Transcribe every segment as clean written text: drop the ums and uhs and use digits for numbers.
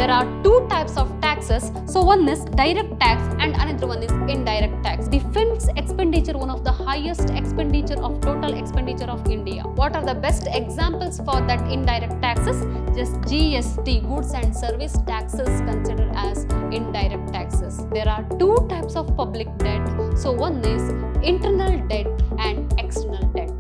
There are two types of taxes. So one is direct tax and another one is indirect tax. Defense expenditure, one of the highest expenditure of total expenditure of India. What are the best examples for that indirect taxes? Just GST, goods and service taxes, considered as indirect taxes. There are two types of public debt. So one is internal debt and external debt.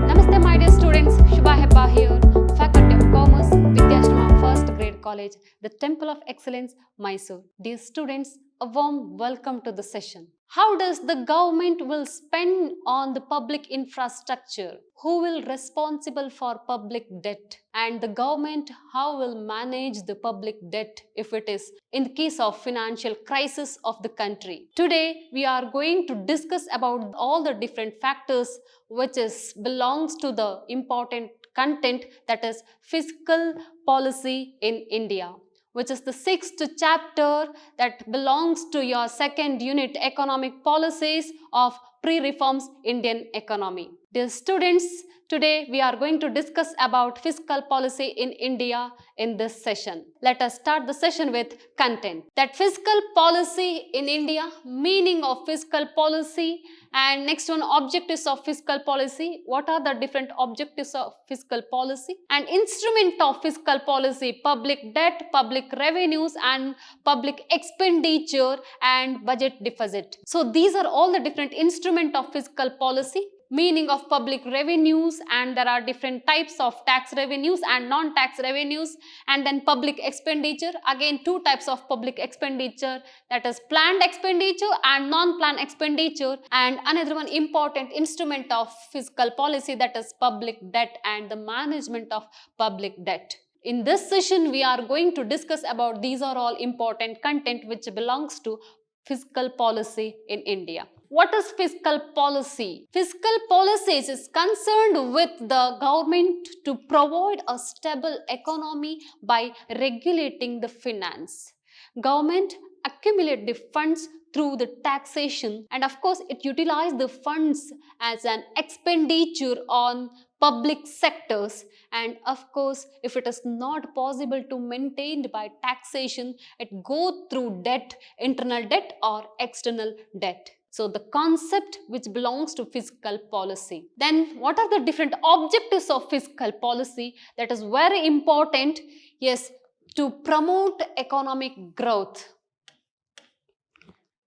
Namaste my dear students, Shubha Hebba here, Faculty of Commerce, Vidhyaashram First Grade College, the Temple of Excellence, Mysuru. Dear students, a warm welcome to the session. How does the government will spend on the public infrastructure? Who will responsible for public debt? And the government how will manage the public debt if it is in the case of financial crisis of the country? Today we are going to discuss about all the different factors which belongs to the important content, that is fiscal policy in India, which is the 6th chapter that belongs to your 2nd unit, economic policies of pre-reforms Indian economy. Dear students, today we are going to discuss about fiscal policy in India in this session. Let us start the session with content. That fiscal policy in India, meaning of fiscal policy, and next one, objectives of fiscal policy. What are the different objectives of fiscal policy? And instrument of fiscal policy, public debt, public revenues and public expenditure and budget deficit. So these are all the different instruments of fiscal policy. Meaning of public revenues, and there are different types of tax revenues and non-tax revenues, and then public expenditure, again two types of public expenditure, that is planned expenditure and non-planned expenditure, and another one important instrument of fiscal policy, that is public debt and the management of public debt. In this session we are going to discuss about these are all important content which belongs to fiscal policy in India. What is fiscal policy? Fiscal policies is concerned with the government to provide a stable economy by regulating the finance. Government accumulate the funds through the taxation, and of course it utilizes the funds as an expenditure on public sectors, and of course if it is not possible to maintain by taxation, it goes through debt, internal debt or external debt. So the concept which belongs to fiscal policy. Then what are the different objectives of fiscal policy? That is very important. Yes, to promote economic growth.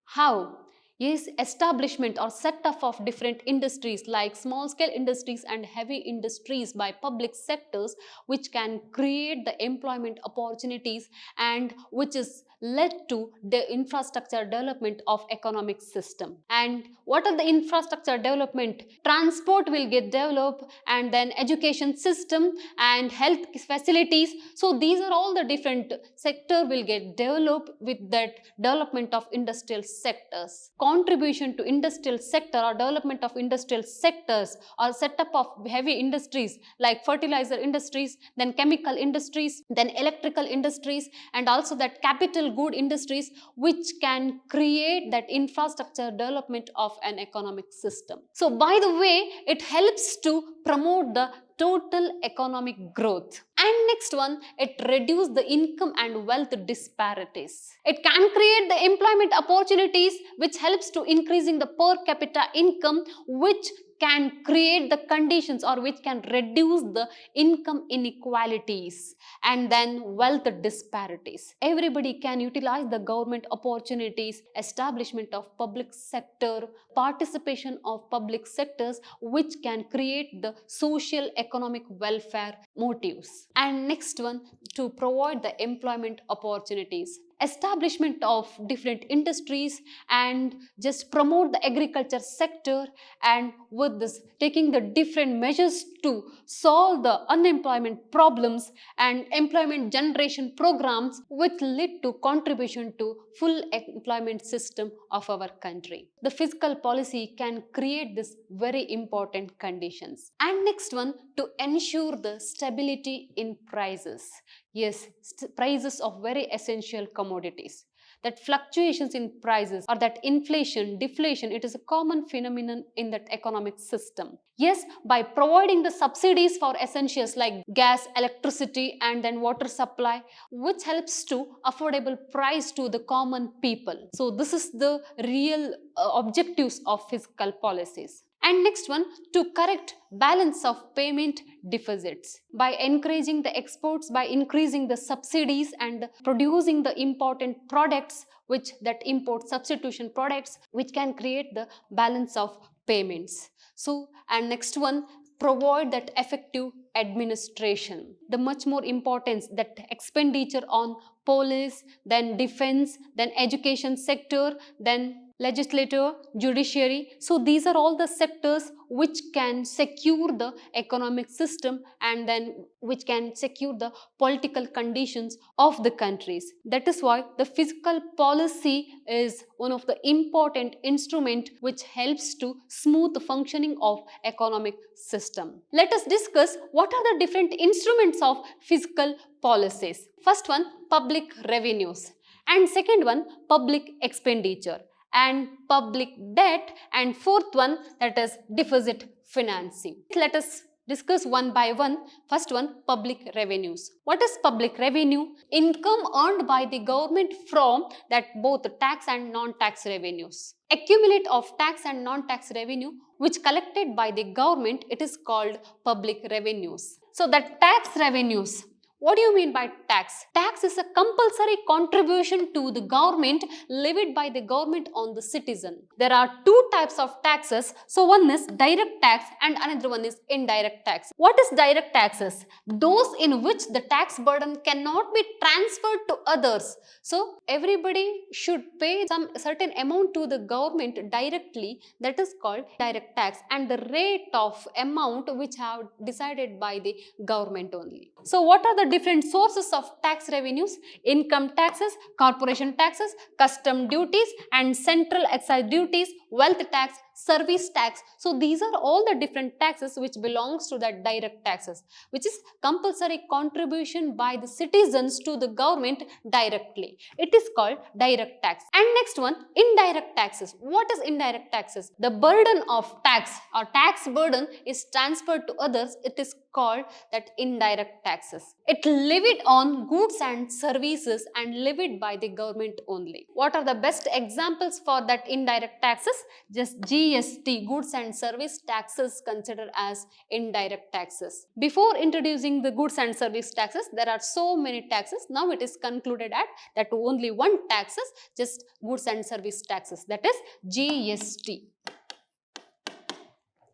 How? Yes, establishment or setup of different industries like small scale industries and heavy industries by public sectors, which can create the employment opportunities and which is led to the infrastructure development of economic system. And what are the infrastructure development? Transport will get developed, and then education system and health facilities. So these are all the different sector will get developed with that development of industrial sectors. Contribution to industrial sector or development of industrial sectors or setup of heavy industries like fertilizer industries, then chemical industries, then electrical industries, and also that capital good industries which can create that infrastructure development of an economic system. So by the way, it helps to promote the total economic growth. And next one, it reduces the income and wealth disparities. It can create the employment opportunities which helps to increasing the per capita income, which can create the conditions or which can reduce the income inequalities and then wealth disparities. Everybody can utilize the government opportunities, establishment of public sector, participation of public sectors, which can create the social economic welfare motives. And next one, to provide the employment opportunities. Establishment of different industries and just promote the agriculture sector, and with this taking the different measures to solve the unemployment problems and employment generation programs which lead to contribution to full employment system of our country. The fiscal policy can create this very important conditions. And next one, to ensure the stability in prices. Yes, prices of very essential commodities. That fluctuations in prices or that inflation, deflation, it is a common phenomenon in that economic system. Yes, by providing the subsidies for essentials like gas, electricity and then water supply, which helps to affordable price to the common people. So this is the real objectives of fiscal policies. And next one, to correct balance of payment deficits by encouraging the exports, by increasing the subsidies and producing the important products which that import substitution products which can create the balance of payments. So, and next one, provide that effective administration. The much more importance that expenditure on police, then defense, then education sector, then legislature, judiciary. So these are all the sectors which can secure the economic system and then which can secure the political conditions of the countries. That is why the fiscal policy is one of the important instrument which helps to smooth the functioning of economic system. Let us discuss what are the different instruments of fiscal policies. First one, public revenues, and second one, public expenditure and public debt, and fourth one, that is deficit financing. Let us discuss one by one. First one, public revenues. What is public revenue? Income earned by the government from that both tax and non-tax revenues. Accumulate of tax and non-tax revenue which collected by the government, it is called public revenues. So that tax revenues, what do you mean by tax? Tax is a compulsory contribution to the government levied by the government on the citizen. There are two types of taxes. So one is direct tax and another one is indirect tax. What is direct taxes? Those in which the tax burden cannot be transferred to others. So everybody should pay some certain amount to the government directly, that is called direct tax, and the rate of amount which have decided by the government only. So what are the different sources of tax revenues? Income taxes, corporation taxes, custom duties and central excise duties, wealth tax, service tax. So these are all the different taxes which belongs to that direct taxes, which is compulsory contribution by the citizens to the government directly. It is called direct tax. And next one, indirect taxes. What is indirect taxes? The burden of tax or tax burden is transferred to others. It is called that indirect taxes. It levied on goods and services and levied by the government only. What are the best examples for that indirect taxes? Just GST, goods and service taxes, considered as indirect taxes. Before introducing the goods and service taxes, there are so many taxes. Now it is concluded at that only one taxes, just goods and service taxes, that is GST.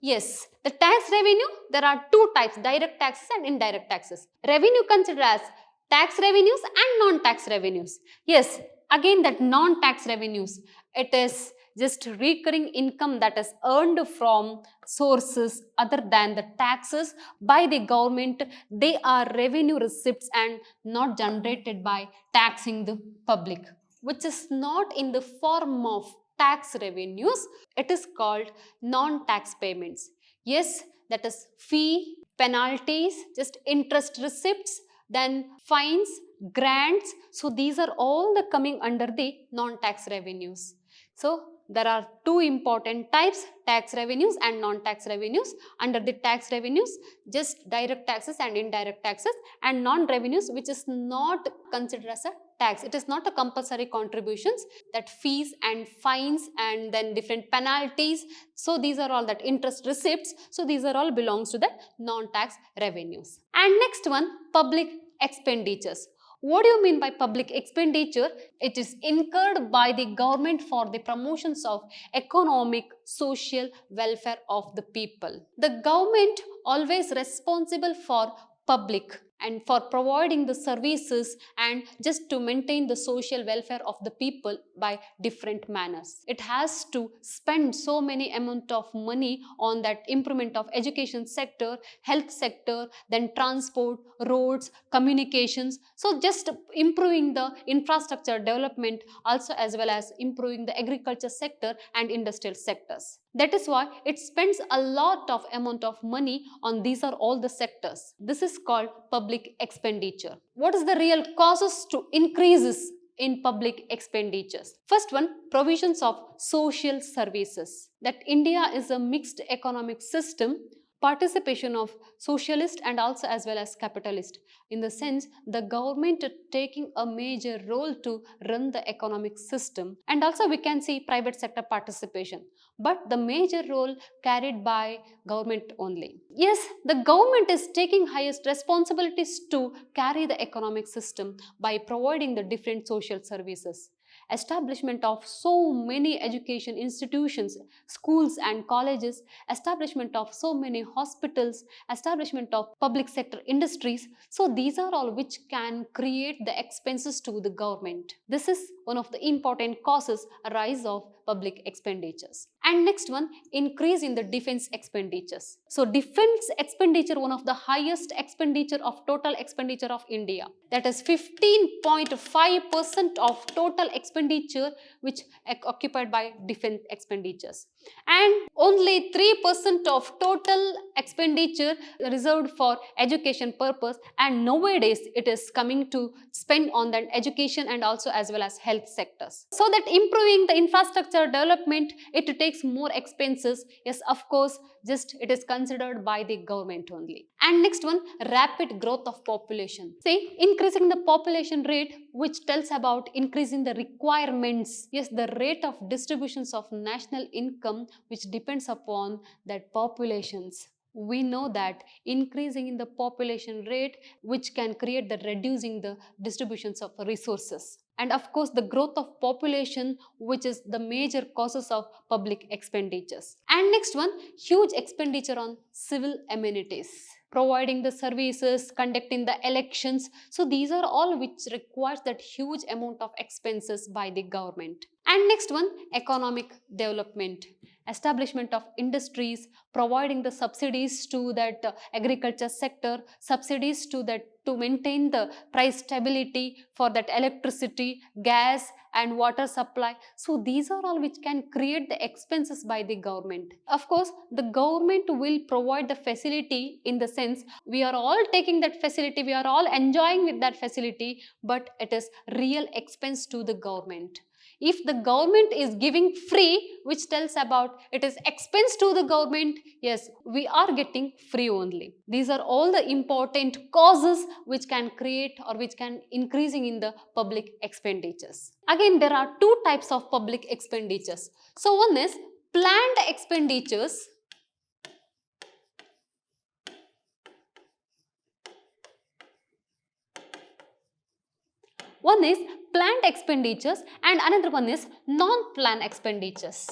Yes, the tax revenue, there are two types, direct taxes and indirect taxes. Revenue considered as tax revenues and non-tax revenues. Yes, again that non-tax revenues, it is just recurring income that is earned from sources other than the taxes by the government. They are revenue receipts and not generated by taxing the public, which is not in the form of tax revenues. It is called non-tax payments. Yes, that is fee, penalties, just interest receipts, then fines, grants. So these are all the coming under the non-tax revenues. So there are two important types, tax revenues and non-tax revenues. Under the tax revenues, just direct taxes and indirect taxes, and non-revenues which is not considered as a tax. It is not a compulsory contributions, that fees and fines and then different penalties. So these are all that interest receipts. So these are all belongs to the non-tax revenues. And next one, public expenditures. What do you mean by public expenditure? It is incurred by the government for the promotions of economic, social welfare of the people. The government always responsible for public and for providing the services and just to maintain the social welfare of the people by different manners. It has to spend so many amount of money on that improvement of education sector, health sector, then transport, roads, communications. So just improving the infrastructure development also, as well as improving the agriculture sector and industrial sectors. That is why it spends a lot of amount of money on these are all the sectors. This is called public expenditure. What is the real causes to increases in public expenditures. First one, provisions of social services. That India is a mixed economic system, participation of socialist and also as well as capitalist, in the sense the government taking a major role to run the economic system, and also we can see private sector participation, but the major role carried by government only. Yes, the government is taking highest responsibilities to carry the economic system by providing the different social services. Establishment of so many education institutions, schools and colleges, establishment of so many hospitals, establishment of public sector industries. So these are all which can create the expenses to the government. This is one of the important causes, a rise of public expenditures. And next one, increase in the defense expenditures. So defense expenditure, one of the highest expenditure of total expenditure of India. That is 15.5% of total expenditure which occupied by defense expenditures. And only 3% of total expenditure reserved for education purpose, and nowadays it is coming to spend on that education and also as well as health sectors. So that improving the infrastructure development, it takes more expenses. Yes, of course, just it is considered by the government only. And next one, rapid growth of population. See, increasing the population rate, which tells about increasing the requirements. Yes, the rate of distributions of national income which depends upon that populations. We know that increasing in the population rate which can create the reducing the distributions of resources. And of course the growth of population, which is the major causes of public expenditures. And next one, huge expenditure on civil amenities, providing the services, conducting the elections. So these are all which requires that huge amount of expenses by the government. And next one, economic development, establishment of industries, providing the subsidies to that agriculture sector, subsidies to that to maintain the price stability for that electricity, gas and water supply. So these are all which can create the expenses by the government. Of course, the government will provide the facility, in the sense we are all taking that facility, we are all enjoying with that facility, but it is real expense to the government. If the government is giving free, which tells about it is expense to the government, yes, we are getting free only. These are all the important causes which can create or which can increasing in the public expenditures. Again, there are two types of public expenditures. So one is planned expenditures. One is planned expenditures and another one is non-planned expenditures.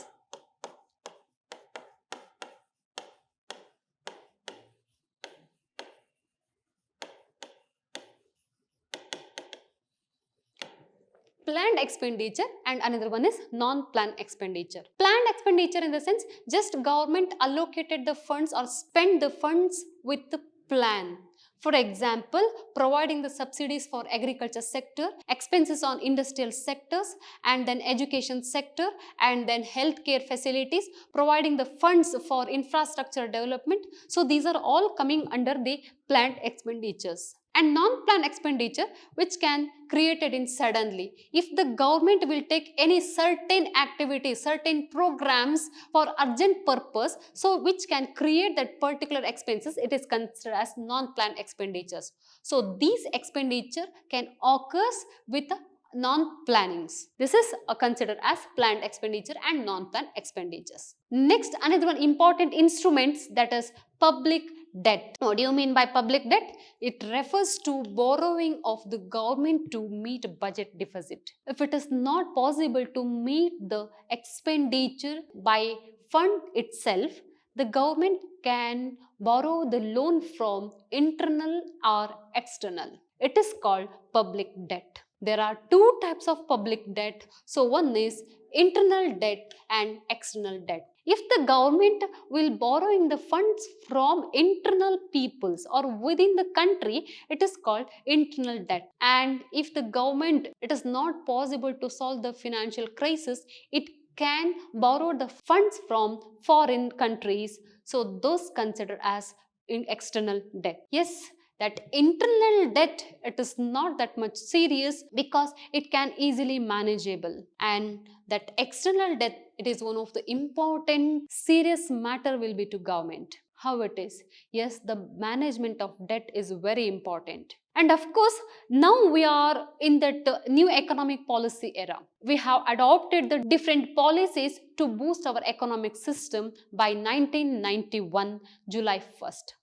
Planned expenditure and another one is non-planned expenditure. Planned expenditure in the sense just government allocated the funds or spent the funds with the plan. For example, providing the subsidies for agriculture sector, expenses on industrial sectors, and then education sector, and then healthcare facilities, providing the funds for infrastructure development. So these are all coming under the planned expenditures. And non-planned expenditure which can created in suddenly. If the government will take any certain activity, certain programs for urgent purpose, so which can create that particular expenses, it is considered as non-planned expenditures. So these expenditure can occur with a non-plannings. This is considered as planned expenditure and non-planned expenditures. Next, another one important instruments, that is public debt. What do you mean by public debt? It refers to borrowing of the government to meet budget deficit. If it is not possible to meet the expenditure by fund itself, the government can borrow the loan from internal or external. It is called public debt. There are two types of public debt. So one is internal debt and external debt. If the government will borrowing the funds from internal peoples or within the country, it is called internal debt. And if the government, it is not possible to solve the financial crisis, it can borrow the funds from foreign countries. So those considered as in external debt. Yes, that internal debt, it is not that much serious because it can easily manageable, and that external debt, it is one of the important serious matter will be to government. How it is? Yes, the management of debt is very important. And of course, now we are in that new economic policy era. We have adopted the different policies to boost our economic system by 1991, July 1st.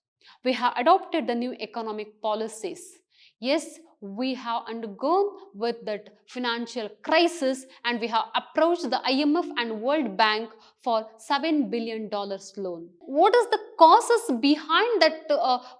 We have adopted the new economic policies. Yes, we have undergone with that financial crisis, and we have approached the IMF and World Bank for $7 billion loan. What is the causes behind that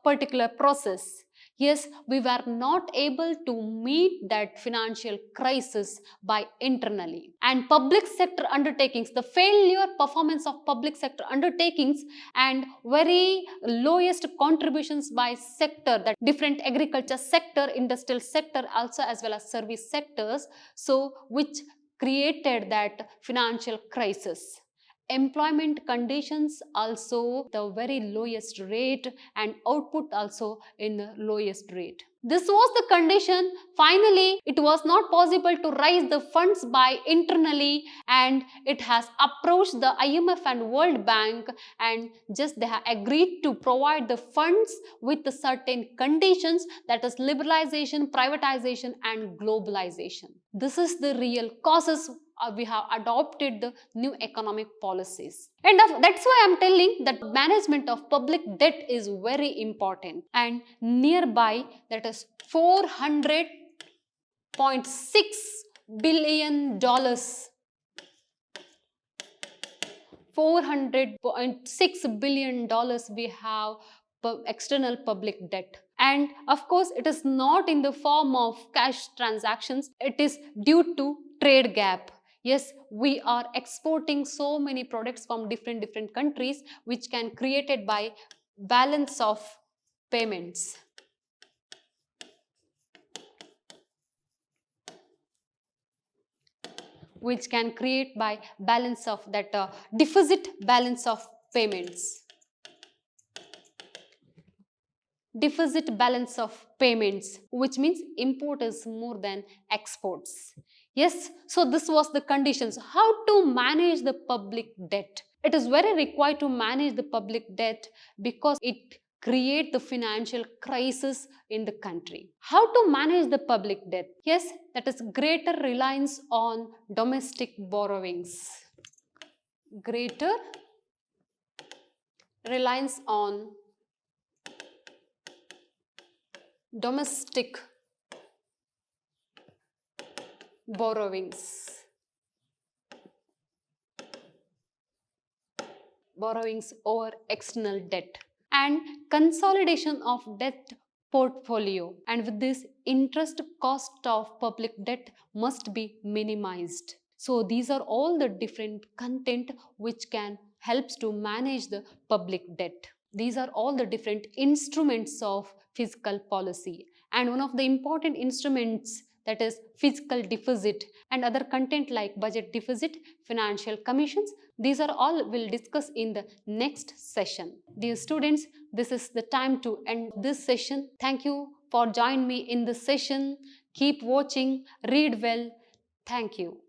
particular process? Yes, we were not able to meet that financial crisis by internally. And public sector undertakings, the failure performance of public sector undertakings and very lowest contributions by sector, that different agriculture sector, industrial sector also, as well as service sectors, so which created that financial crisis. Employment conditions also the very lowest rate, and output also in the lowest rate. This was the condition. Finally, it was not possible to raise the funds by internally, and it has approached the IMF and World Bank, and just they have agreed to provide the funds with the certain conditions, that is liberalization, privatization and globalization. This is the real causes we have adopted the new economic policies. And that's why I'm telling that management of public debt is very important. And nearby, that is $400.6 billion. $400.6 billion we have external public debt. And of course, it is not in the form of cash transactions, it is due to trade gap. Yes, we are exporting so many products from different countries, which can created by balance of payments. Which can create by balance of that deficit balance of payments. Deficit balance of payments, which means import is more than exports. Yes, so this was the conditions. How to manage the public debt? It is very required to manage the public debt because it create the financial crisis in the country. How to manage the public debt? Yes, that is greater reliance on domestic borrowings. Greater reliance on domestic borrowings. Borrowings over external debt. And consolidation of debt portfolio, and with this interest cost of public debt must be minimized. So these are all the different content which can helps to manage the public debt. These are all the different instruments of fiscal policy, and one of the important instruments, that is fiscal deficit, and other content like budget deficit, financial commissions. These are all we'll discuss in the next session. Dear students, this is the time to end this session. Thank you for joining me in this session. Keep watching, read well. Thank you.